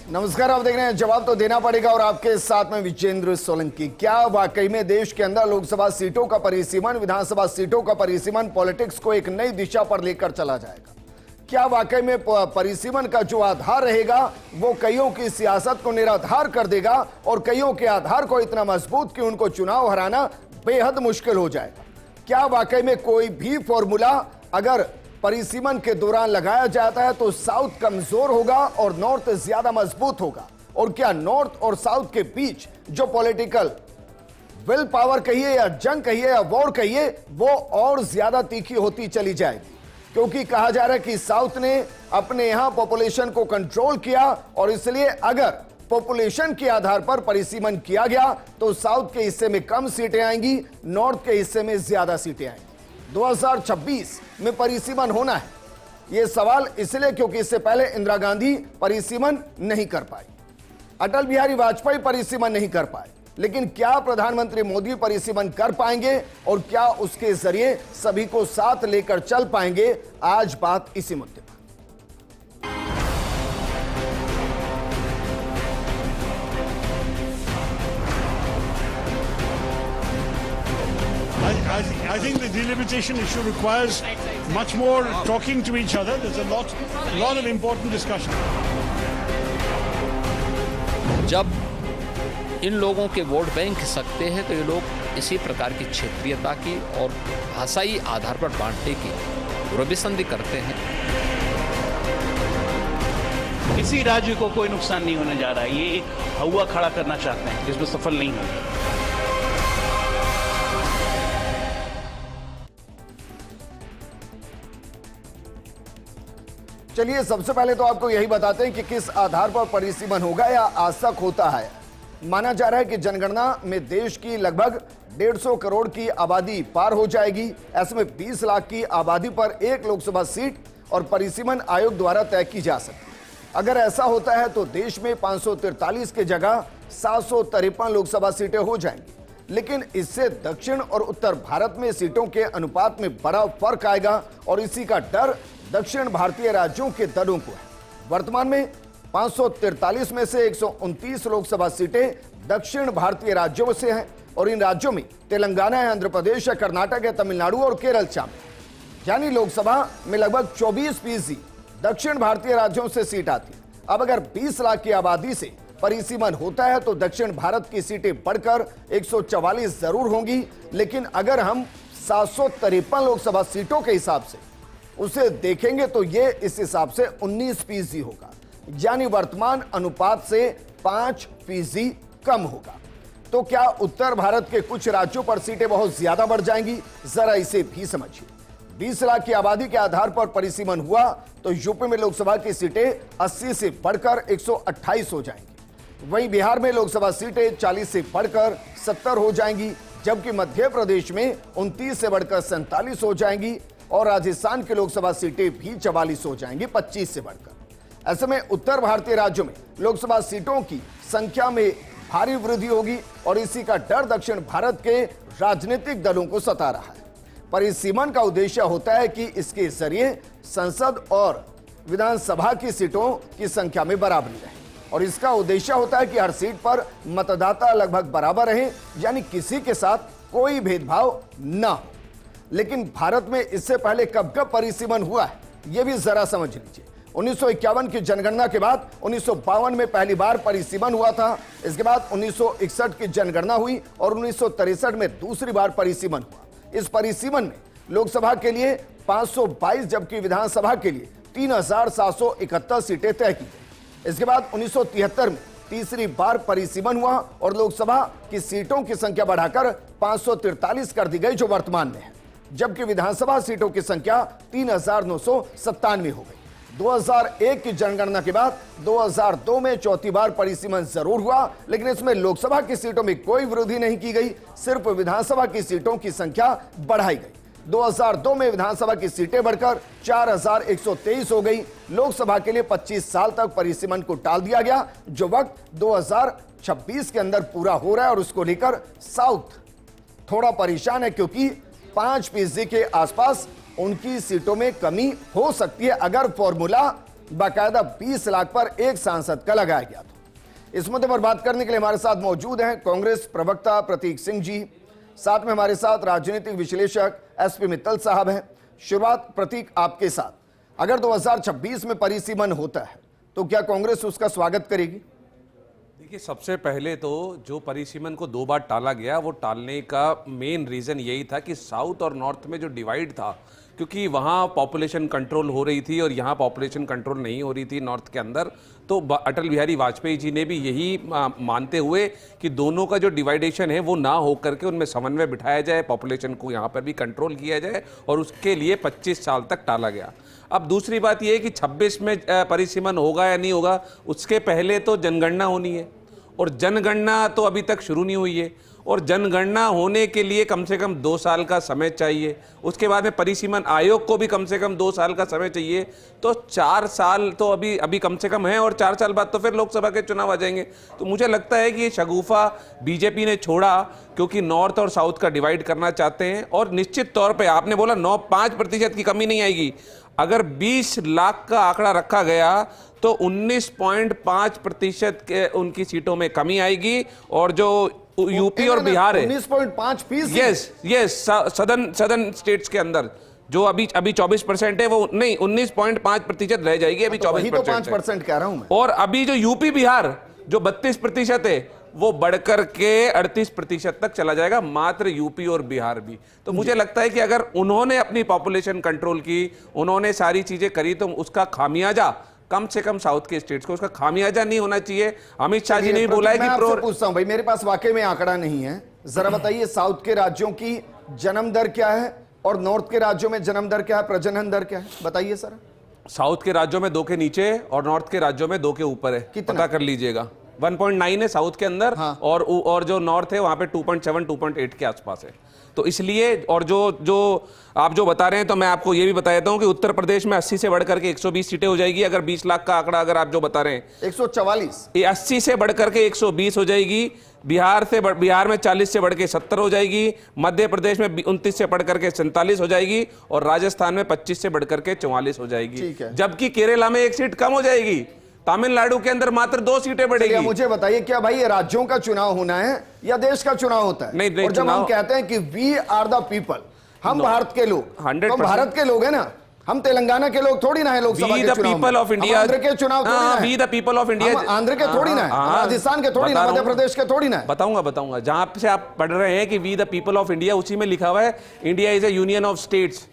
नमस्कार, आप देख रहे हैं जवाब तो देना पड़ेगा और आपके साथ में विजेंद्र सोलंकी। क्या वाकई में देश के अंदर लोकसभा सीटों का परिसीमन, विधानसभा सीटों का परिसीमन पॉलिटिक्स को एक नई दिशा पर लेकर चला जाएगा? क्या वाकई में परिसीमन का जो आधार रहेगा वो कईयों की सियासत को निराधार कर देगा और कईयों के आधार को इतना मजबूत कि उनको चुनाव हराना बेहद मुश्किल हो जाएगा? क्या वाकई में कोई भी फॉर्मूला अगर परिसीमन के दौरान लगाया जाता है तो साउथ कमजोर होगा और नॉर्थ ज्यादा मजबूत होगा? और क्या नॉर्थ और साउथ के बीच जो पॉलिटिकल विल पावर कहिए या जंग कहिए या वॉर कहिए वो और ज्यादा तीखी होती चली जाएगी? क्योंकि कहा जा रहा है कि साउथ ने अपने यहां पॉपुलेशन को कंट्रोल किया और इसलिए अगर पॉपुलेशन के आधार पर परिसीमन किया गया तो साउथ के हिस्से में कम सीटें आएंगी, नॉर्थ के हिस्से में ज्यादा सीटें आएंगी। 2026 में परिसीमन होना है, यह सवाल इसलिए क्योंकि इससे पहले इंदिरा गांधी परिसीमन नहीं कर पाई, अटल बिहारी वाजपेयी परिसीमन नहीं कर पाए, लेकिन क्या प्रधानमंत्री मोदी परिसीमन कर पाएंगे और क्या उसके जरिए सभी को साथ लेकर चल पाएंगे? आज बात इसी मुद्दे पर। I think the delimitation issue requires much more talking to each other. There's a lot of important discussion. जब इन लोगों के वोट बैंक खिसकते हैं तो ये लोग इसी प्रकार की क्षेत्रीयता की और भाषाई आधार पर बांटने की रविसंधि करते हैं। किसी राज्य को कोई नुकसान नहीं होने जा रहा है। ये एक हवा खड़ा करना चाहते हैं जिसमें सफल नहीं होंगे। चलिए सबसे पहले तो आपको यही बताते हैं कि किस आधार पर परिसीमन होगा या आज तक होता है। माना जा रहा है कि जनगणना में देश की लगभग 150 करोड़ की आबादी पार हो जाएगी। ऐसे में 20 लाख की आबादी पर एक लोकसभा सीट और परिसीमन आयोग द्वारा तय की जा सकती है। अगर ऐसा होता है तो देश में 543 की जगह 753 लोकसभा सीटें हो जाएंगी, लेकिन इससे दक्षिण और उत्तर भारत में सीटों के अनुपात में बड़ा फर्क आएगा और इसी का डर दक्षिण भारतीय राज्यों के दलों को है। वर्तमान में 543 में से 129 लोकसभा सीटें दक्षिण भारतीय राज्यों से हैं और इन राज्यों में तेलंगाना है, आंध्र प्रदेश है, कर्नाटक है, तमिलनाडु और केरल शामिल। यानी लोकसभा में लगभग 24% दक्षिण भारतीय राज्यों से सीट आती है। अब अगर 20 लाख की आबादी से परिसीमन होता है तो दक्षिण भारत की सीटें बढ़कर 144 जरूर होंगी, लेकिन अगर हम 753 लोकसभा सीटों के हिसाब से उसे देखेंगे तो ये इस हिसाब से 19% होगा, यानी वर्तमान अनुपात से 5% कम होगा। तो क्या उत्तर भारत के कुछ राज्यों पर सीटें बहुत ज्यादा बढ़ जाएंगी? जरा इसे भी समझिए। 20 लाख की आबादी के आधार पर परिसीमन हुआ तो यूपी में लोकसभा की सीटें 80 से बढ़कर 128 हो जाएंगी। वहीं बिहार में लोकसभा सीटें 40 से बढ़कर 70 हो जाएंगी, जबकि मध्य प्रदेश में 29 से बढ़कर 47 हो जाएंगी और राजस्थान की लोकसभा सीटें भी 44 हो जाएंगी 25 से बढ़कर। ऐसे में उत्तर भारतीय राज्यों में लोकसभा सीटों की संख्या में भारी वृद्धि होगी और इसी का डर दक्षिण भारत के राजनीतिक दलों को सता रहा है। परिसीमन का उद्देश्य होता है कि इसके जरिए संसद और विधानसभा की सीटों की संख्या में बराबरी रहे और इसका उद्देश्य होता है कि हर सीट पर मतदाता लगभग बराबर रहे, यानी किसी के साथ कोई भेदभाव न हो। लेकिन भारत में इससे पहले कब कब परिसीमन हुआ है यह भी जरा समझ लीजिए। 1951 की जनगणना के बाद 1952 में पहली बार परिसीमन हुआ था। इसके बाद 1961 की जनगणना हुई और 1963 में दूसरी बार परिसीमन हुआ। इस परिसीमन में लोकसभा के लिए 522 जबकि विधानसभा के लिए 3771 सीटें तय की गई। इसके बाद 1973 में तीसरी बार परिसीमन हुआ और लोकसभा की सीटों की संख्या बढ़ाकर 543 कर दी गई जो वर्तमान में है, जबकि विधानसभा सीटों की संख्या 3997 हो गई। 2001 की जनगणना के बाद 2002 में चौथी बार परिसीमन जरूर हुआ, लेकिन इसमें लोकसभा की सीटों में कोई वृद्धि नहीं की गई, सिर्फ विधानसभा की सीटों की संख्या बढ़ाई गई। 2002 में विधानसभा की सीटें बढ़कर 4123 हो गई। लोकसभा के लिए 25 साल तक परिसीमन को टाल दिया गया, जो वक्त 2026 के अंदर पूरा हो रहा है और उसको लेकर साउथ थोड़ा परेशान है क्योंकि 5% के आसपास उनकी सीटों में कमी हो सकती है अगर फॉर्मूला बाकायदा 20 लाख पर एक सांसद का लगाया गया था। इस मुद्दे पर बात करने के लिए हमारे साथ मौजूद हैं कांग्रेस प्रवक्ता प्रतीक सिंह जी, साथ में हमारे साथ राजनीतिक विश्लेषक एसपी मित्तल साहब हैं। शुरुआत प्रतीक आपके साथ, अगर 2026 में परिसीमन होता है तो क्या कांग्रेस उसका स्वागत करेगी? देखिए, सबसे पहले तो जो परिसीमन को 2 बार टाला गया, वो टालने का मेन रीज़न यही था कि साउथ और नॉर्थ में जो डिवाइड था, क्योंकि वहाँ पॉपुलेशन कंट्रोल हो रही थी और यहाँ पॉपुलेशन कंट्रोल नहीं हो रही थी नॉर्थ के अंदर, तो अटल बिहारी वाजपेयी जी ने भी यही मानते हुए कि दोनों का जो डिवाइडेशन है वो ना हो करके उनमें समन्वय बिठाया जाए, पॉपुलेशन को यहाँ पर भी कंट्रोल किया जाए, और उसके लिए 25 साल तक टाला गया। अब दूसरी बात यह है कि 26 में परिसीमन होगा या नहीं होगा, उसके पहले तो जनगणना होनी है, और जनगणना तो अभी तक शुरू नहीं हुई है, और जनगणना होने के लिए कम से कम 2 साल का समय चाहिए। उसके बाद में परिसीमन आयोग को भी कम से कम 2 साल का समय चाहिए, तो 4 साल तो अभी कम से कम है, और 4 साल बाद तो फिर लोकसभा के चुनाव आ जाएंगे। तो मुझे लगता है कि ये शगुफा बीजेपी ने छोड़ा क्योंकि नॉर्थ और साउथ का डिवाइड करना चाहते हैं, और निश्चित तौर पर आपने बोला 5% की कमी नहीं आएगी। अगर 20 लाख का आंकड़ा रखा गया तो 19.5% के उनकी सीटों में कमी आएगी, और जो यूपी और बिहार है 19.5%, यस सदर्न स्टेट्स के अंदर जो अभी 24% है, वो नहीं 19.5% रह जाएगी, अभी 24% 5% कह रहा हूं मैं। और अभी जो यूपी बिहार जो 32% है, वो बढ़कर के 38% तक चला जाएगा, मात्र यूपी और बिहार भी। तो मुझे लगता है कि अगर उन्होंने अपनी पॉपुलेशन कंट्रोल की, उन्होंने सारी चीजें करी, तो उसका खामियाजा कम से कम साउथ के स्टेट्स को, उसका खामियाजा नहीं होना चाहिए। अमित शाह जी ने भी बोला है कि पूछता हूं भाई, मेरे पास वाकई में आंकड़ा नहीं है, जरा बताइए साउथ के राज्यों की जन्म दर क्या है और नॉर्थ के राज्यों में जन्म दर क्या है, प्रजनन दर क्या है, बताइए सर। साउथ के राज्यों में 2 के नीचे और नॉर्थ के राज्यों में 2 के ऊपर है, पता कर लीजिएगा। 1.9 है साउथ के अंदर, हाँ। और जो नॉर्थ है वहां पे 2.7 2.8 के आसपास है। तो इसलिए, और जो आप जो बता रहे हैं, तो मैं आपको ये भी बता देता हूं कि उत्तर प्रदेश में 80 से बढ़कर के 120 सीटें हो जाएगी, अगर 20 लाख का आंकड़ा अगर आप जो बता रहे हैं। 144, ये 80 से बढ़कर के 120 हो जाएगी। बिहार में 40 से बढ़ के 70 हो जाएगी, मध्य प्रदेश में 29 से बढ़कर के 47 हो जाएगी, और राजस्थान में 25 से बढ़कर के 44 हो जाएगी। जबकि केरला में 1 सीट कम हो जाएगी, तमिलनाडु के अंदर मात्र 2 सीटें बढ़ेगी। मुझे बताइए, क्या भाई ये राज्यों का चुनाव होना है या देश का चुनाव होता है? नहीं, और जब हम कहते हैं कि वी आर द पीपल, हम भारत के लोग, 100% हम भारत के लोग हैं ना, हम तेलंगाना के लोग थोड़ी ना है लोकसभा के चुनाव में। पीपल ऑफ इंडिया, आंध्र के चुनाव थोड़ी ना है, we the people of India, Andhra के थोड़ी ना है, राजस्थान के थोड़ी ना, मध्य प्रदेश के थोड़ी ना है। बताऊंगा जहां से आप पढ़ रहे हैं कि we the people of India, उसी में लिखा हुआ है India is a union of states,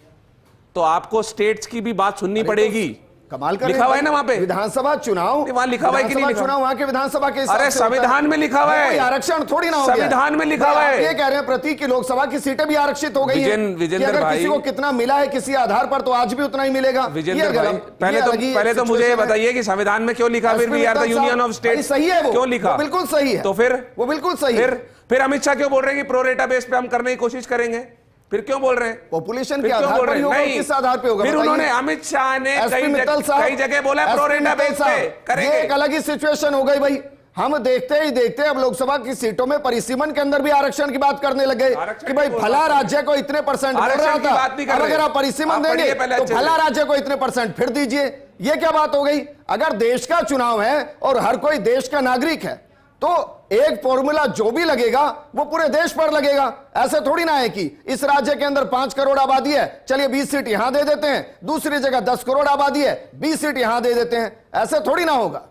तो आपको स्टेट्स की भी बात सुननी पड़ेगी। कमाल कर लिखा हुआ है ना वहां पे, विधानसभा चुनाव वहां लिखा हुआ है कि नहीं लिखा? चुनाव वहां के विधानसभा के, अरे संविधान में लिखा हुआ है, आरक्षण थोड़ी ना हो गया, संविधान में लिखा हुआ है। ये कह रहे हैं प्रतीक की लोकसभा की सीटें भी आरक्षित हो गई हैं। अगर किसी को कितना मिला है किसी आधार पर, तो आज भी उतना ही मिलेगा। पहले तो मुझे ये बताइए कि संविधान में क्यों लिखा फिर we are the union of states? सही है वो, क्यों लिखा? बिल्कुल सही है। तो फिर वो बिल्कुल सही है। फिर अमित शाह क्यों बोल रहे हैं कि प्रो रेटा बेस पे हम करने की कोशिश करेंगे? फिर क्यों बोल रहे हैं? पॉपुलेशन के आधार पर होगा, किस आधार पे होगा? फिर उन्होंने, अमित शाह ने कई जगह बोला प्रो रेटा बेस पे करेंगे। एक अलग ही सिचुएशन हो गई भाई। हम देखते ही देखते अब लोकसभा की सीटों में परिसीमन के अंदर भी आरक्षण की बात करने लगे कि भाई भला राज्य को इतने परसेंट मिल रहा था, अब अगर आप परिसीमन देंगे तो भला राज्य को इतने परसेंट फिर दीजिए। ये क्या बात हो गई? अगर देश का चुनाव है और हर कोई देश का नागरिक है, तो एक फॉर्मूला जो भी लगेगा वो पूरे देश पर लगेगा। ऐसे थोड़ी ना है कि इस राज्य के अंदर 5 करोड़ आबादी है, चलिए 20 सीट यहां दे देते हैं, दूसरी जगह 10 करोड़ आबादी है, 20 सीट यहां दे देते हैं। ऐसे थोड़ी ना होगा।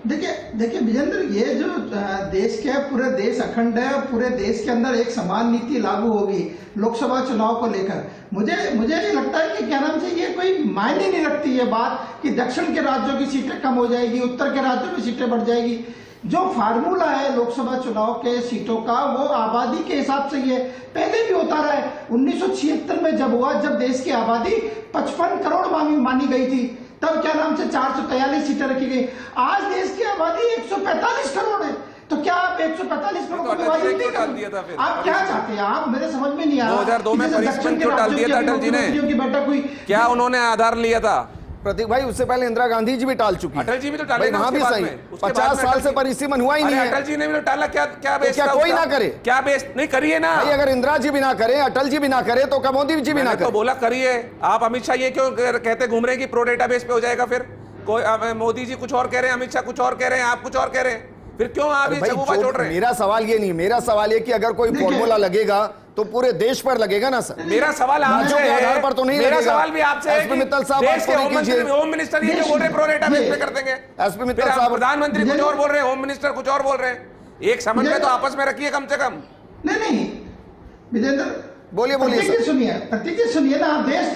देखिए विजेंद्र, ये जो देश के पूरे देश अखंड है, पूरे देश के अंदर एक समान नीति लागू होगी लोकसभा चुनाव को लेकर। मुझे ये लगता है कि क्या नाम से ये कोई मायने नहीं रखती ये बात कि दक्षिण के राज्यों की सीटें कम हो जाएगी, उत्तर के राज्यों में सीटें बढ़ जाएगी। जो फार्मूला है लोकसभा चुनाव के सीटों का, वो आबादी के हिसाब से ही है, पहले भी होता रहा है। 1976 में जब हुआ, जब देश की आबादी 55 करोड़ मानी गई थी, तब क्या नाम से 443 सीटें रखी गई। आज देश की आबादी 145 करोड़ है, तो क्या आप 145 करोड़ को विभाजित नहीं कर? आप क्या चाहते हैं? आप, मेरे समझ में नहीं आ रहा। 2002 में परिसीमन क्यों डाल दिया था अटल जी ने? की बैठक हुई, क्या उन्होंने आधार लिया था? प्रतीक भाई, उससे पहले इंदिरा गांधी जी भी टाल चुकी है। अटल जी भी तो टाले ना वहां उसके भी बाद सही, में। उसके बाद 50 में साल अटल से जी- परिसीमन हुआ ही नहीं अरे है। अटल जी ने भी तो टाला, क्या बेस क्या था कोई उसका? ना करे? क्या बेस नहीं करिए ना भाई अगर इंदिरा जी भी ना करे, अटल जी भी ना करे, तो क्या मोदी जी भी ना मैंने तो करे? बोला करिए। आप अमित शाह ये क्यों कहते घूम रहे हैं कि प्रो डेटाबेस पे हो जाएगा? फिर कोई मोदी जी कुछ और कह रहे हैं, अमित शाह कुछ और कह रहे हैं, आप कुछ और कह रहे हैं, फिर क्यों आप ये भाई चबूबा छोड़ रहे हैं? मेरा सवाल ये नहीं, मेरा सवाल ये कि अगर कोई देखिए- फॉर्मूला लगेगा तो पूरे देश पर लगेगा ना सर। मेरा सवाल आपसे राज्यों के है, आधार पर तो नहीं मेरा लगेगा। सवाल भी आपसे है एसपी कि मित्तल साहब, देश आप के पूरी कीजिए। होम मिनिस्टर ये जो बोल रहे हैं प्रो डेटाबेस पे कर देंगे, एसपी मित्तल फिर आप साहब, प्रधानमंत्री कुछ ये- और बोल रहे हैं, होम मिनिस्टर कुछ और बोल रहे हैं। एक समन्वय तो आपस में रखिए कम से कम। नहीं विजेंद्र, बोलिए प्रतीक सर। जी सुनिए, प्रतीक जी सुनिए ना। आप देश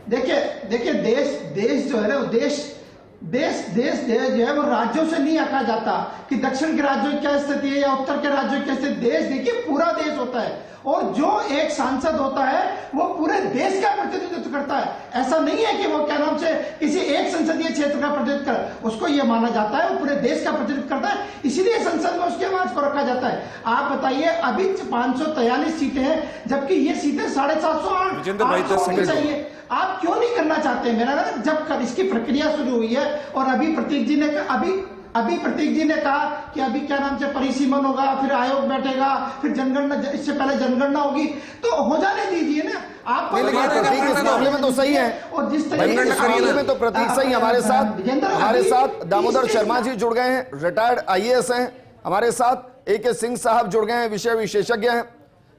देखिए देश जो है ना, वो देश जो है वो राज्यों से नहीं आका जाता कि दक्षिण के राज्यों की क्या स्थिति है या उत्तर के राज्यों की क्या स्थिति। देश देखिए पूरा देश होता है, और जो एक सांसद होता है वो पूरे देश का प्रतिनिधित्व करता है। ऐसा नहीं है कि वो क्या नाम से किसी एक संसदीय क्षेत्र का प्रतिनिधित्व कर, उसको ये माना जाता है वो पूरे देश का प्रतिनिधित्व करता है, इसीलिए संसद में उसकी आवाज को रखा जाता है। आप बताइए, अभी 543 सीटें हैं, जबकि ये सीटें 750 विजेंद्र भाई, 10 होनी सेकंड चाहिए। आप क्यों नहीं करना चाहते? मेरा ना, जब इसकी प्रक्रिया शुरू हुई है और अभी प्रतीक जी ने कहा कि अभी क्या नाम से परिसीमन होगा, फिर आयोग बैठेगा, फिर जनगणना, इससे पहले जनगणना होगी, तो हो जाने दीजिए ना। आप नहीं, लेकिन प्रतीक इस मामले में तो सही है। और जिस भाई तरीके इस मामले में तो प्रतीक सही। हमारे साथ दामोदर शर्मा जी जुड़ गए हैं, रिटायर्ड IAS हैं। हमारे साथ AK सिंह साहब जुड़ गए हैं, विषय विशेषज्ञ हैं।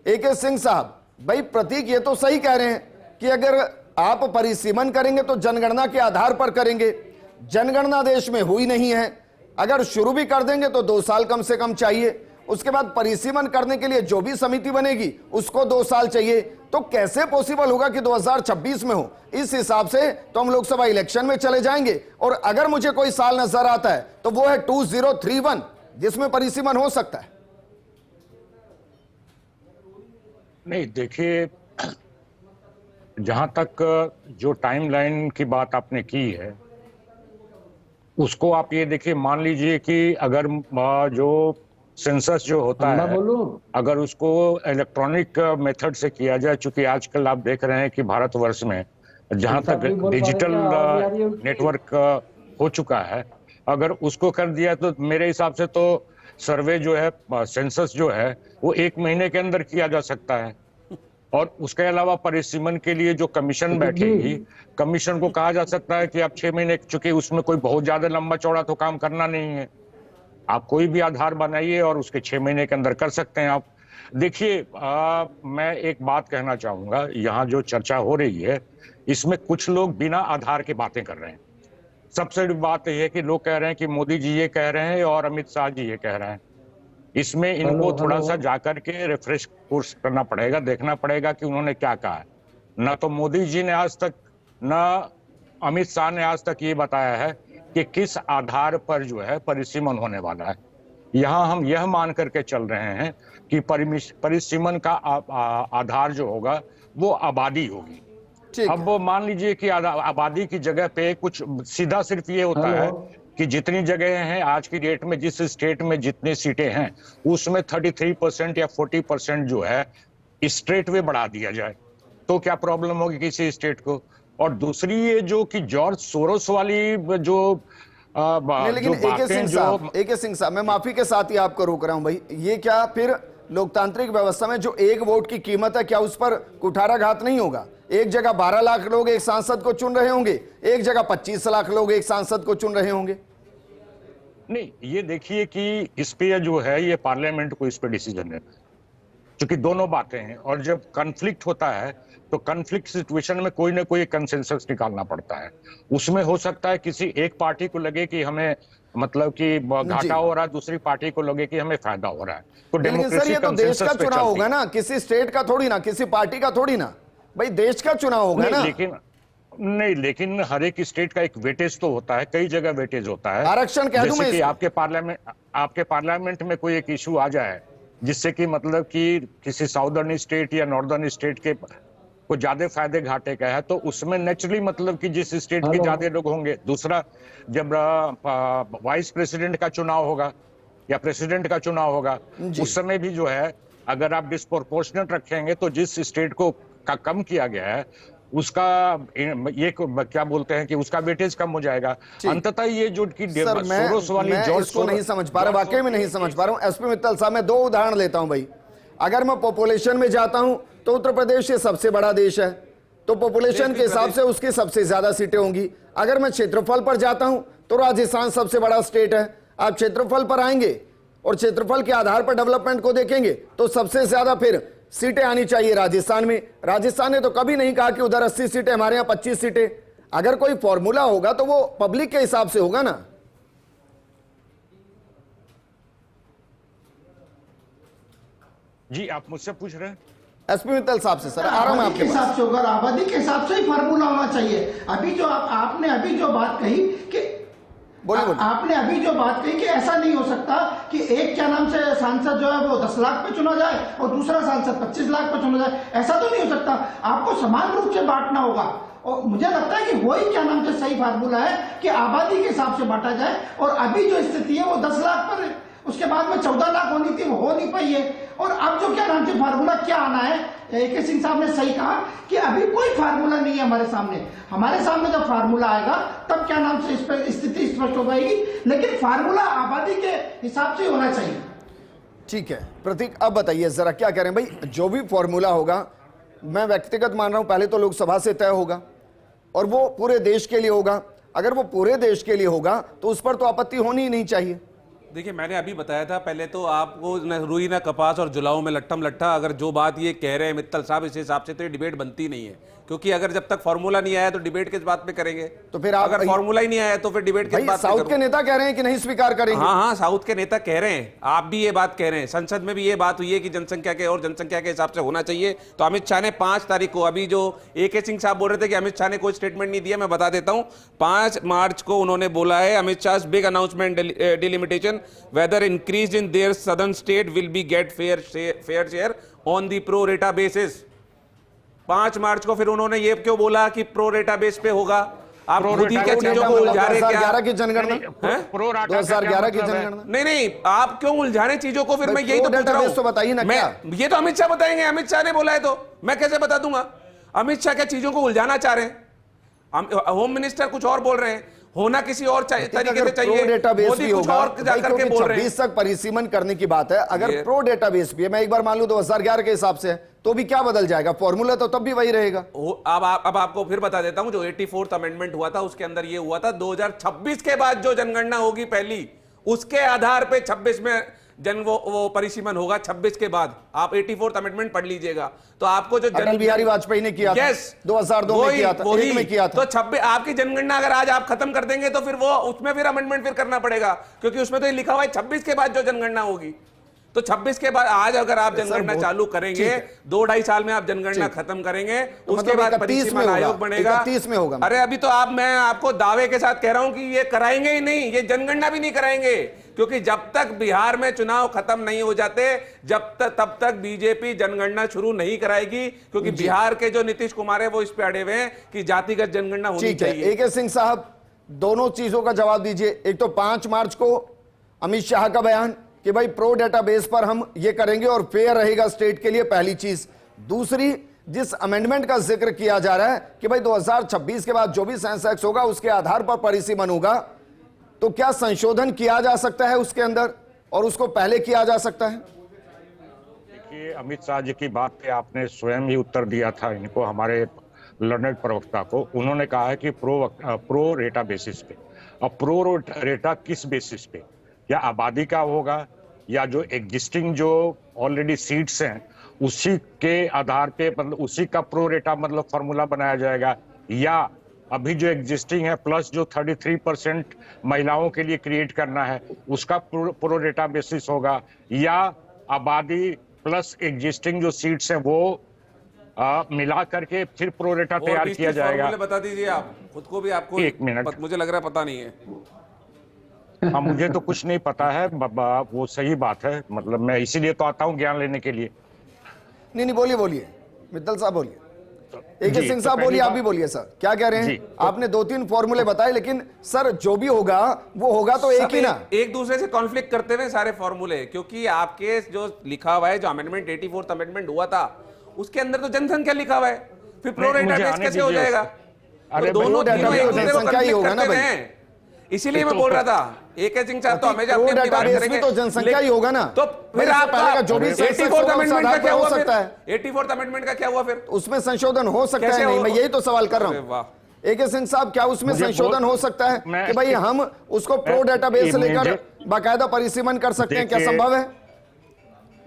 AK सिंह साहब, भाई प्रतीक ये तो सही कह रहे हैं कि अगर आप परिसीमन करेंगे तो जनगणना के आधार पर करेंगे। जनगणना देश में हुई नहीं है, अगर शुरू भी कर देंगे तो 2 साल कम से कम चाहिए, उसके बाद परिसीमन करने के लिए जो भी समिति बनेगी उसको 2 साल चाहिए। तो कैसे पॉसिबल होगा कि 2026 में हो? इस हिसाब से तो हम लोकसभा इलेक्शन में चले जाएंगे। और अगर मुझे कोई साल नजर आता है तो वो है 2031, जिसमें परिसीमन हो सकता है। नहीं देखिए, जहां तक जो टाइमलाइन की बात आपने की है उसको आप ये देखिए, मान लीजिए कि अगर जो सेंसस जो होता है अगर उसको इलेक्ट्रॉनिक मेथड से किया जाए, चूंकि आजकल आप देख रहे हैं कि भारतवर्ष में जहां तक डिजिटल नेटवर्क हो चुका है, अगर उसको कर दिया तो मेरे हिसाब से तो सर्वे जो है, सेंसस जो है, वो 1 महीने के अंदर किया जा सकता है। और उसके अलावा परिसीमन के लिए जो कमीशन बैठेगी, कमीशन को कहा जा सकता है कि आप 6 महीने, चूंकि उसमें कोई बहुत ज्यादा लंबा चौड़ा तो काम करना नहीं है, आप कोई भी आधार बनाइए और उसके 6 महीने के अंदर कर सकते हैं आप। देखिए, मैं एक बात कहना चाहूंगा, यहाँ जो चर्चा हो रही है इसमें कुछ लोग बिना आधार के बातें कर रहे हैं। सबसे बड़ी बात यह है कि लोग कह रहे हैं कि मोदी जी ये कह रहे हैं और अमित शाह जी ये कह रहे हैं। इसमें इनको थोड़ा सा जाकर के रिफ्रेश कोर्स करना पड़ेगा, देखना पड़ेगा कि उन्होंने क्या कहा है। ना तो मोदी जी ने आज तक, ना अमित शाह ने आज तक ये बताया है कि किस आधार पर जो है परिसीमन होने वाला है। यहाँ हम यह मान करके चल रहे हैं कि परिसीमन का आधार जो होगा वो आबादी होगी। अब मान लीजिए कि आबादी की जगह पे कुछ सीधा सिर्फ ये होता है कि जितनी जगह हैं आज की डेट में, जिस स्टेट में जितनी सीटें हैं उसमें 33% या 40% जो है स्टेट वे बढ़ा दिया जाए, तो क्या प्रॉब्लम होगी किसी स्टेट को? और दूसरी ये जो कि जॉर्ज सोरोस वाली जो लेकिन AK सिंह साहब, मैं माफी के साथ ही आपको रोक रहा हूं भाई। ये क्या फिर लोकतांत्रिक व्यवस्था में जो एक वोट की कीमत है, क्या उस पर कुठाराघात नहीं होगा? एक जगह 12 लाख लोग एक सांसद को चुन रहे होंगे, एक जगह 25 लाख लोग एक सांसद को चुन रहे होंगे। नहीं, ये देखिए कि इस पे जो है ये पार्लियामेंट को इस पे डिसीजन लेना, क्योंकि दोनों बातें हैं। और जब कॉन्फ्लिक्ट होता है तो कॉन्फ्लिक्ट सिचुएशन में कोई ना कोई कंसेंसस निकालना पड़ता है। उसमें हो सकता है किसी एक पार्टी को लगे कि हमें मतलब कि घाटा हो रहा है, दूसरी पार्टी को लगे कि हमें फायदा हो रहा है। तो लेकिन सर ये तो देश का चुनाव होगा ना, किसी स्टेट का थोड़ी ना, किसी पार्टी का थोड़ी ना, भाई देश का चुनाव होगा ना। लेकिन हर एक स्टेट का एक वेटेज तो होता है, कई जगह वेटेज होता है। आरक्षण कह दूं मैं, जैसे कि आपके पार्लियामेंट में कोई एक इशू आ जाए जिससे कि मतलब कि किसी साउदर्न स्टेट या नॉर्दर्न स्टेट के को ज्यादा फायदे घाटे का है, तो उसमें नेचुरली मतलब कि जिस स्टेट के ज्यादा लोग होंगे। दूसरा, जब वाइस प्रेसिडेंट का चुनाव होगा या प्रेसिडेंट का चुनाव होगा, उस समय भी जो है अगर आप डिस्प्रोपोर्शनेट रखेंगे तो जिस स्टेट को का कम किया गया है उसका ये क्या बोलते हैं कि उसका वेटेज कम हो जाएगा। अंततः ये जो कि सर मैं इसको नहीं समझ पा रहा, वाकई में नहीं समझ पा रहा हूं। एसपी मित्तल साहब, मैं 2 उदाहरण लेता हूं भाई। अगर मैं पॉपुलेशन में जाता हूं तो उत्तर प्रदेश ये सबसे बड़ा देश है, तो पॉपुलेशन के हिसाब से उसकी सबसे ज्यादा सीटें होंगी। अगर मैं क्षेत्रफल पर जाता हूं तो राजस्थान सबसे बड़ा स्टेट है। आप क्षेत्रफल पर आएंगे और क्षेत्रफल के आधार पर डेवलपमेंट को देखेंगे तो सबसे ज्यादा फिर सीटें आनी चाहिए राजस्थान में। राजस्थान ने तो कभी नहीं कहा कि उधर 80 सीटें, हमारे यहां 25 सीटें। अगर कोई फॉर्मूला होगा तो वो पब्लिक के हिसाब से होगा ना। जी आप मुझसे पूछ रहे हैं? एसपी मित्तल साहब से सर आ रहा हूं आपके हिसाब से होगा, आबादी के हिसाब से ही फार्मूला होना चाहिए। अभी जो आपने अभी जो बात कही कि आपने अभी जो बात कही कि ऐसा नहीं हो सकता कि एक क्या नाम से सांसद जो है वो 10 लाख पे चुना जाए और दूसरा सांसद 25 लाख पे चुना जाए, ऐसा तो नहीं हो सकता। आपको समान रूप से बांटना होगा और मुझे लगता है कि वही क्या नाम से सही फार्मूला है कि आबादी के हिसाब से बांटा जाए। और अभी जो स्थिति है वो 10 लाख पर है, उसके बाद में 14 लाख होनी थी, वो हो नहीं पाई है। और अब जो क्या नाम से फार्मूला क्या आना है, AK सिंह साहब ने सही कहा कि अभी कोई फार्मूला नहीं है हमारे सामने। हमारे सामने जब फार्मूला आएगा तब क्या नाम से इस पर स्थिति स्पष्ट हो जाएगी, लेकिन फार्मूला आबादी के हिसाब से होना चाहिए। ठीक है प्रतीक, अब बताइए जरा क्या कह रहे हैं भाई। जो भी फॉर्मूला होगा, मैं व्यक्तिगत मान रहा हूं पहले तो लोकसभा से तय होगा और वो पूरे देश के लिए होगा। अगर वो पूरे देश के लिए होगा तो उस पर तो आपत्ति होनी ही नहीं चाहिए। देखिए मैंने अभी बताया था, पहले तो आपको न रुई ना कपास और जुलाओं में लट्ठम लट्ठा। अगर जो बात ये कह रहे हैं मित्तल साहब, इस हिसाब से तो ये डिबेट बनती नहीं है, क्योंकि अगर जब तक फॉर्मूला नहीं आया तो डिबेट किस बात पे करेंगे? तो फिर आप अगर फॉर्मूला ही नहीं आया तो फिर डिबेट किस बात पे? साउथ के नेता कह रहे हैं कि नहीं स्वीकार करेंगे। हाँ, साउथ के नेता कह रहे हैं, आप भी ये बात कह रहे हैं, संसद में भी ये बात हुई है कि जनसंख्या के और जनसंख्या के हिसाब से होना चाहिए। तो अमित शाह ने 5 तारीख को, अभी जो AK सिंह साहब बोल रहे थे कि अमित शाह ने कोई स्टेटमेंट नहीं दिया, मैं बता देता हूं। 5 मार्च को उन्होंने बोला है, Amit Shah big announcement delimitation whether increase in their southern state will be get fair share on the pro rata basis. 5 मार्च को फिर उन्होंने ये क्यों बोला कि प्रो रेटा बेस पे होगा? आप खुद ही क्या चीजों को उलझा रहे? 2011 की जनगणना, 2011 की जनगणना। नहीं, आप क्यों उलझा रहे चीजों को? फिर मैं यही तो पूछ रहा हूं। तो बताइए ना क्या? ये तो अमित शाह बताएंगे, अमित शाह ने बोला है तो मैं कैसे बता दूंगा? अमित शाह क्या चीजों को उलझाना चाह रहे हैं? होम मिनिस्टर कुछ और बोल रहे हैं, होना किसी और तरीके से चाहिए। मोदी कुछ और जाकर के बोल रहे हैं। 26 तक परिसीमन करने की बात है। अगर प्रो डेटाबेस भी है, मैं एक बार मान लूं 2011 के हिसाब से, तो भी क्या बदल जाएगा? फॉर्मूला तो तब भी वही रहेगा। अब आपको फिर बता देता हूं, जो 84th अमेंडमेंट हुआ था उसके अंदर ये हुआ था 2026 के बाद जो जनगणना होगी पहली, उसके आधार पे 26 में वो परिसीमन होगा। 26 के बाद आप 84th अमेंडमेंट पढ़ लीजिएगा तो आपको जो अटल बिहारी वाजपेयी ने किया था, 2002 में किया था, एक में किया था। तो 26 आपकी जनगणना अगर आज आप खत्म कर देंगे तो फिर वो उसमें फिर अमेंडमेंट फिर करना पड़ेगा, क्योंकि उसमें तो ये लिखा हुआ है 26 के बाद जो जनगणना होगी। तो 26 के बाद आज अगर आप जनगणना चालू करेंगे, 2-2.5 साल में आप जनगणना खत्म करेंगे, उसके बाद परिसीमन आयोग बनेगा। 31 में होगा। अरे अभी तो मैं आपको दावे के साथ कह रहा हूं कि ये कराएंगे ही नहीं, ये जनगणना भी नहीं कराएंगे, क्योंकि जब तक बिहार में चुनाव खत्म नहीं हो जाते तब तक बीजेपी जनगणना शुरू नहीं कराएगी, क्योंकि बिहार के जो नीतीश कुमार है वो इस पे अड़े हुए हैं कि जातिगत जनगणना होनी चाहिए। AK सिंह साहब, दोनों चीजों का जवाब दीजिए। एक तो 5 मार्च को अमित शाह का बयान कि भाई प्रो डेटाबेस पर हम ये करेंगे और फेयर रहेगा स्टेट के लिए, पहली चीज। दूसरी, जिस अमेंडमेंट का जिक्र किया जा रहा है कि भाई 2026 के बाद जो भी सेंसेक्स होगा उसके आधार पर परिसीमन होगा, तो क्या संशोधन किया जा सकता है उसके अंदर और उसको पहले किया जा सकता है? देखिए अमित शाह जी की बात पे आपने स्वयं ही उत्तर दिया था इनको, हमारे लर्नेड प्रवक्ता को। उन्होंने कहा है कि प्रो रेटा बेसिस पे। अब प्रो रेटा किस बेसिस पे? या आबादी का होगा, या जो एग्जिस्टिंग जो ऑलरेडी सीट्स हैं उसी के आधार पे, मतलब उसी का प्रो रेटा मतलब फॉर्मूला बनाया जाएगा, या अभी जो एग्जिस्टिंग है प्लस जो 33% महिलाओं के लिए क्रिएट करना है उसका प्रो रेटा बेसिस होगा, या आबादी प्लस एग्जिस्टिंग जो सीट्स हैं वो मिला करके फिर प्रो रेटा तैयार किया जाएगा? बता दीजिए आप खुद को भी, आपको 1 मिनट। मुझे लग रहा है पता नहीं है। हाँ, मुझे तो कुछ नहीं पता है, वो सही बात है, मतलब मैं इसीलिए तो आता हूँ ज्ञान लेने के लिए। नहीं, बोलिए मित्तल साहब, बोलिए। AK सिंह साहब बोलिए, आप भी बोलिए सर, क्या कह रहे हैं? आपने 2-3 फॉर्मूले बताए, लेकिन सर जो भी होगा वो होगा तो एक ही ना। एक दूसरे से कॉन्फ्लिक्ट करते हुए सारे फॉर्मूले, क्योंकि आपके जो लिखा हुआ है, जो अमेंडमेंट 84th अमेंडमेंट हुआ था उसके अंदर तो जनसंख्या लिखा हुआ है। फिर प्रो मुझे डेटाबेस आने कैसे हो दीजिए। जाएगा? अरे तो दोनों pro तीनों database एक दूसरे को जनसंख्या ही conflict होगा ना करते भाई। हैं। इसीलिए मैं बोल रहा था AK सिंह साहब तो हमेशा pro अपनी अपनी बात database करेंगे, भी तो जनसंख्या ही होगा ना। तो भाई, फिर इससे आपका पहले का जो भी सेंसस 84th होगा, उस अमेंडमेंट का आधार क्या पर हो हुआ सकता फिर? 84th अमेंडमेंट का क्या हुआ फिर? उसमें संशोधन हो सकता कैसे है नहीं, हो? मैं यही तो सवाल कर रहा अरे हूं। वाह। AK सिंह साहब, क्या उसमें मुझे संशोधन हो सकता है मैं- कि भाई हम उसको प्रो डेटाबेस से लेकर बाकायदा परिसीमन कर सकते हैं? क्या देखिए, संभव है?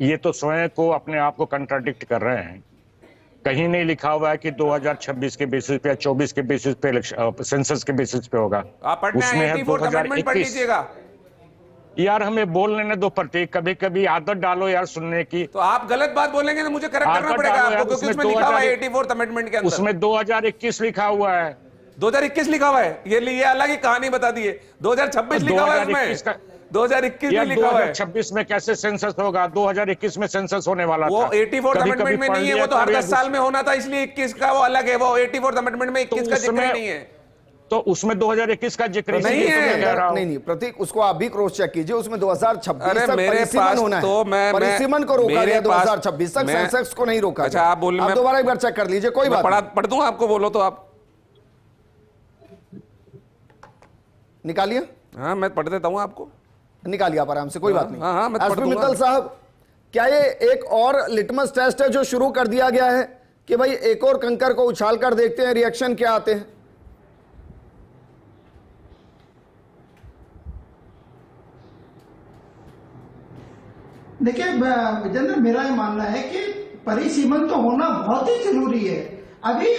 ये तो स्वयं को अपने आप को कंट्राडिक्ट कर रहे हैं। कहीं नहीं लिखा हुआ है कि 2026 के बेसिस पे या 24 के बेसिस पे सेंसस के बेसिस पे होगा। आप पढ़ना है 84th अमेंडमेंट पढ़ लीजिएगा। यार हमें बोलने ने दो प्रतीक, कभी कभी आदत डालो यार सुनने की। तो आप गलत बात बोलेंगे तो मुझे करेक्ट करना आदत पड़ेगा डालो आपको, यार, क्योंकि उसमें उसमें लिखा हुआ है 2000 84th अमेंडमेंट के अंदर उसमें 2021 लिखा हुआ है। 2021 लिखा हुआ है। ये अलग ही कहानी बता दी है। 2026 लिखा हुआ है उसमें। 2021 में लिखा हुआ है। 2026 में कैसे सेंसस होगा? 2021 में सेंसस होने वाला वो था। 84th कभी-कभी अमेंडमेंट में पढ़ नहीं है, लिया वो तो हर करो 10 साल में होना था, इसलिए 21 का वो अलग है। वो 84th अमेंडमेंट में 21 का जिक्र उसमें- नहीं है। तो उसमें 2021 का जिक्र नहीं इसलिए है। तो मैं कह रहा हूं। नहीं प्रतीक, उसको आप भी क्रॉस चेक कीजिए, उसमें 2026 अरे तक मेरे परिसीमन पास होना है। तो मैं परिसीमन को रोका मेरे गया पास- 2026 तक, मैं- सेंसेक्स को नहीं रोका अच्छा, गया। आप बोल- आप मैं- दोबारा एक बार चेक कर लीजिए, कोई बात नहीं। पढ़ दूं आपको, बोलो तो आप निकालिए, हाँ मैं पढ़ देता हूं आपको। निकालिए आप आराम से, कोई बात नहीं। हाँ, मैं पढ़ एसपी दूंगा। मित्तल साहब, क्या ये एक और लिटमस टेस्ट है जो शुरू कर दिया गया है कि भाई एक और कंकर को उछाल कर देखते हैं रिएक्शन क्या आते हैं? देखिए विजेंद्र, मेरा ये मानना है कि परिसीमन तो होना बहुत ही जरूरी है। अभी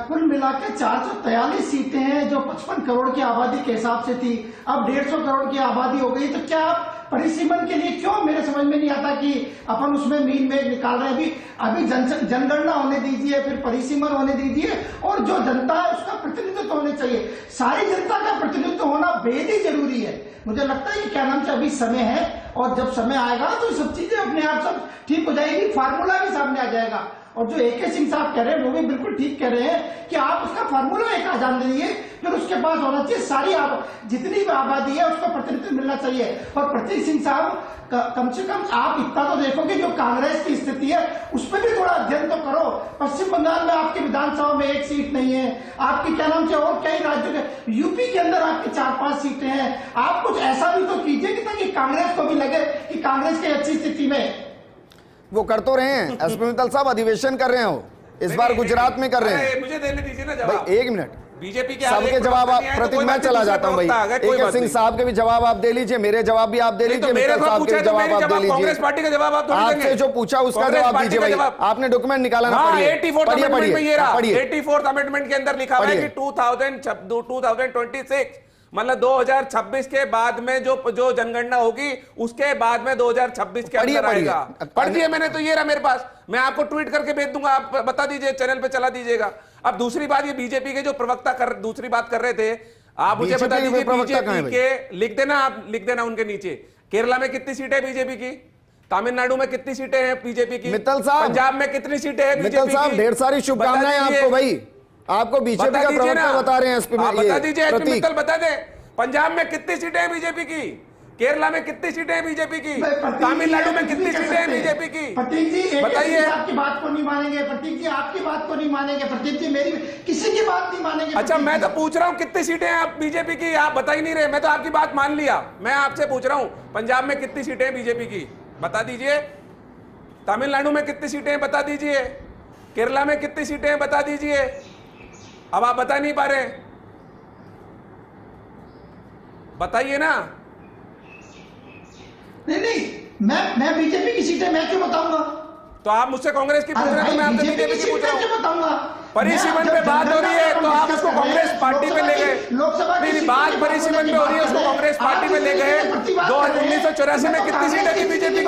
कुल मिला के 443 सीटें हैं जो 55 करोड़ की आबादी के हिसाब से थी, अब 150 करोड़ की आबादी हो गई। तो क्या आप परिसीमन के लिए क्यों, मेरे समझ में नहीं आता कि अपन उसमें मीन मेघ निकाल रहे हैं। अभी जनगणना होने दीजिए, फिर परिसीमन होने दीजिए, और जो जनता है उसका प्रतिनिधित्व होने चाहिए। सारी जनता का प्रतिनिधित्व होना बेहद ही जरूरी है। मुझे लगता है कि क्या नाम से अभी समय है, और जब समय आएगा तो सब चीजें अपने आप सब ठीक हो जाएगी, फार्मूला भी सामने आ जाएगा। और जो AK सिंह साहब कह रहे हैं वो भी बिल्कुल ठीक कह रहे हैं कि आप उसका फार्मूला एक आ जान दीजिए, फिर उसके पास होना चाहिए सारी जितनी भी आबादी है उसको प्रतिनिधित्व मिलना चाहिए। और प्रतीक सिंह साहब, कम से कम आप इतना तो देखो कि जो कांग्रेस की स्थिति है उस पर भी थोड़ा अध्ययन तो करो। पश्चिम बंगाल में आपकी विधानसभा में 1 सीट नहीं है, आपकी क्या नाम से और कई राज्यों के, यूपी के अंदर आपकी 4-5 सीटें हैं। आप कुछ ऐसा भी तो कीजिए कि ताकि कांग्रेस को भी लगे कि कांग्रेस की अच्छी स्थिति में। वो कर तो रहे हैं एसपी मित्तल साहब, अधिवेशन कर रहे हैं वो, इस बार गुजरात में कर रहे हैं। मुझे देने दीजिए ना जवाब। भाई एक मिनट, बीजेपी के सबके जवाब आप, प्रतीक मैं चला जाता हूं भाई। AK सिंह साहब के भी जवाब आप दे लीजिए, मेरे जवाब भी आप दे लीजिए, मित्तल साहब के जवाब आप दे लीजिए। कांग्रेस पार्टी का जवाब आप थोड़ी देंगे। आपसे जो पूछा उसका जवाब दीजिए भाई। आपने डॉक्यूमेंट निकाला ना, पढ़िए 84th पढ़िए अमेंडमेंट में ये रहा। पढ़िए। 84th अमेंडमेंट के अंदर लिखा हुआ है कि 2026 मतलब 2026 के बाद में जो जनगणना होगी उसके बाद में 2026 के अंदर आएगा। पढ़ दिया मैंने, तो ये रहा मेरे पास, मैं आपको ट्वीट करके भेज दूंगा, आप बता दीजिए, चैनल पे चला दीजिएगा। अब दूसरी बात, ये बीजेपी के जो प्रवक्ता दूसरी बात कर रहे थे, आप मुझे बता दीजिए बीजेपी के, लिख देना, आप लिख देना उनके नीचे, केरला में कितनी सीटें है बीजेपी की, तमिलनाडु में कितनी सीटें हैं बीजेपी की, मित्तल साहब पंजाब में कितनी सीटें हैं बीजेपी की। मित्तल साहब ढेर सारी शुभकामनाएं आपको भाई, आपको बीजेपी का प्रवक्ता बता रहे हैं एसपी बता दीजिए, मित्तल बता दे, पंजाब में कितनी सीटें हैं बीजेपी की, केरला में कितनी सीटें हैं बीजेपी की, तमिलनाडु में कितनी सीटें हैं बीजेपी की। प्रतीक जी बताइए, आपकी बात को नहीं मानेंगे, प्रतीक जी आपकी बात को नहीं मानेंगे, प्रतीक जी मेरी किसी की बात नहीं मानेंगे। अच्छा मैं तो पूछ रहा हूँ कितनी सीटें हैं आप बीजेपी की, आप बता ही नहीं रहे। मैं तो आपकी बात मान लिया, मैं आपसे पूछ रहा हूँ पंजाब में कितनी सीटें हैं बीजेपी की, बता दीजिए। तमिलनाडु में कितनी सीटें हैं बता दीजिए, केरला में कितनी सीटें हैं बता दीजिए। अब आप बता नहीं पा रहे, बताइए ना। नहीं, मैं बीजेपी की सीटें मैं क्यों बताऊंगा? तो आप मुझसे कांग्रेस की पूछ रहे हैं, तो मैं आपसे बीजेपी की पूछ रहा हूँ। बताऊंगा परिसीमन पे बात हो रही है तो आप उसको कांग्रेस पार्टी पे ले गए। नहीं, बात परिसीमन पे हो रही है, उसको कांग्रेस पार्टी पे ले गए। 1984 में कितनी सीटें थी बीजेपी की?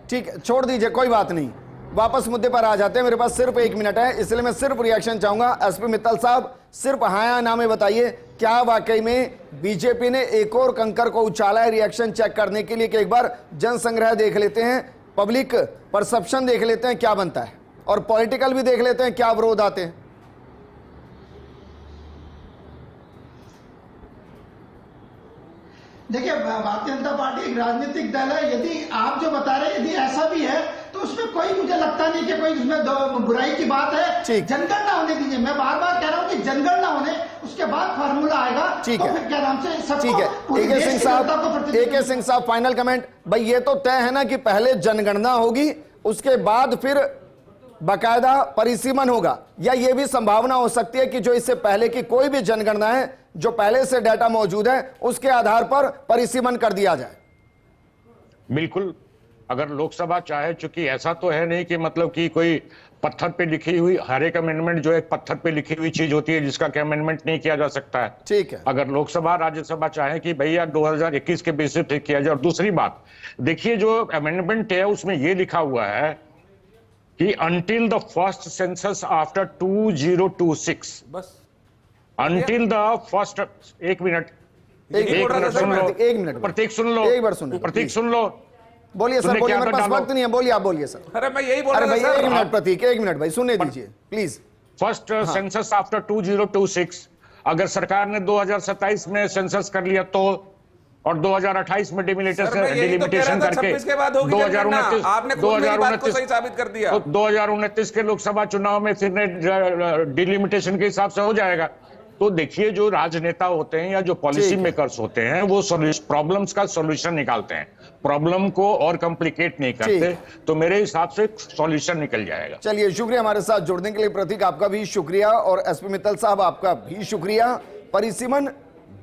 ठीक है, छोड़ दीजिए, कोई बात नहीं, वापस मुद्दे पर आ जाते हैं। मेरे पास सिर्फ 1 मिनट है, इसलिए मैं सिर्फ रिएक्शन चाहूंगा। एसपी मित्तल साहब, सिर्फ हाँ या ना में बताइए, क्या वाकई में बीजेपी ने एक और कंकर को उछाला है रिएक्शन चेक करने के लिए कि एक बार जनसंग्रह देख लेते हैं, पब्लिक परसेप्शन देख लेते हैं क्या बनता है, और पॉलिटिकल भी देख लेते हैं क्या विरोध आते हैं। देखिए, भारतीय जनता पार्टी एक राजनीतिक दल है। यदि आप जो बता रहे हैं यदि ऐसा भी है तो उसमें कोई मुझे लगता नहीं कि कोई उसमें बुराई की बात है। जनगणना होने दीजिए, मैं बार बार कह रहा हूं कि जनगणना होने उसके बाद फार्मूला आएगा। ठीक तो है, फिर क्या नाम से सबको ठीक है। ए.के. सिंह साहब फाइनल कमेंट। भाई ये तो तय है ना कि पहले जनगणना होगी उसके बाद फिर बाकायदा परिसीमन होगा, या ये भी संभावना हो सकती है कि जो इससे पहले की कोई भी जनगणना है जो पहले से डाटा मौजूद है उसके आधार पर परिसीमन कर दिया जाए? बिल्कुल, अगर लोकसभा चाहे, चूंकि ऐसा तो है नहीं कि मतलब कि कोई पत्थर पे लिखी हुई, हर एक अमेंडमेंट जो एक पत्थर पे लिखी हुई चीज होती है जिसका कि अमेंडमेंट नहीं किया जा सकता है। ठीक है, अगर लोकसभा राज्यसभा चाहे कि भैया 2021 के बेसिस पे किया जाए। और दूसरी बात देखिए, जो अमेंडमेंट है उसमें यह लिखा हुआ है कि until the first census after 2026, बस until the first, एक मिनट सुन लो, एक मिनट प्रतीक सुन लो, एक बार सुनो, प्रतीक सुन लो। बोलिए सर, बोलिए, मेरे पास वक्त नहीं है, बोलिए, आप बोलिए सर। अरे मैं यही बोल अरे रहा भाई था एक सर। मिनट प्रतीक, एक मिनट भाई, सुनने दीजिए प्लीज। फर्स्ट सेंसस आफ्टर 2026, अगर सरकार ने 2027 में सेंसस कर लिया तो, और 2028 में डिलिमिटेशन करके 2029 आपने खुद मेरी बात को सही साबित कर दिया। तो 2029 के लोकसभा चुनाव में फिर डिलिमिटेशन के हिसाब से हो जाएगा। तो देखिए, जो राजनेता होते हैं या जो पॉलिसी मेकर्स होते हैं वो प्रॉब्लम्स का सॉल्यूशन निकालते हैं, प्रॉब्लम को और कॉम्प्लिकेट नहीं करते। तो मेरे हिसाब से सॉल्यूशन निकल जाएगा। चलिए, शुक्रिया हमारे साथ जुड़ने के लिए। प्रतीक, आपका भी शुक्रिया, और एसपी मित्तल साहब आपका भी शुक्रिया। परिसीमन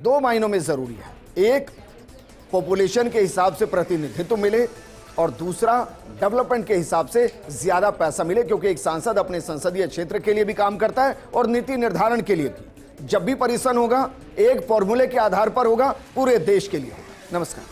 दो मायनों में जरूरी है, एक पॉपुलेशन के हिसाब से प्रतिनिधित्व मिले, और दूसरा डेवलपमेंट के हिसाब से ज्यादा पैसा मिले, क्योंकि एक सांसद अपने संसदीय क्षेत्र के लिए भी काम करता है और नीति निर्धारण के लिए भी। जब भी परिसीमन होगा एक फॉर्मूले के आधार पर होगा, पूरे देश के लिए। नमस्कार।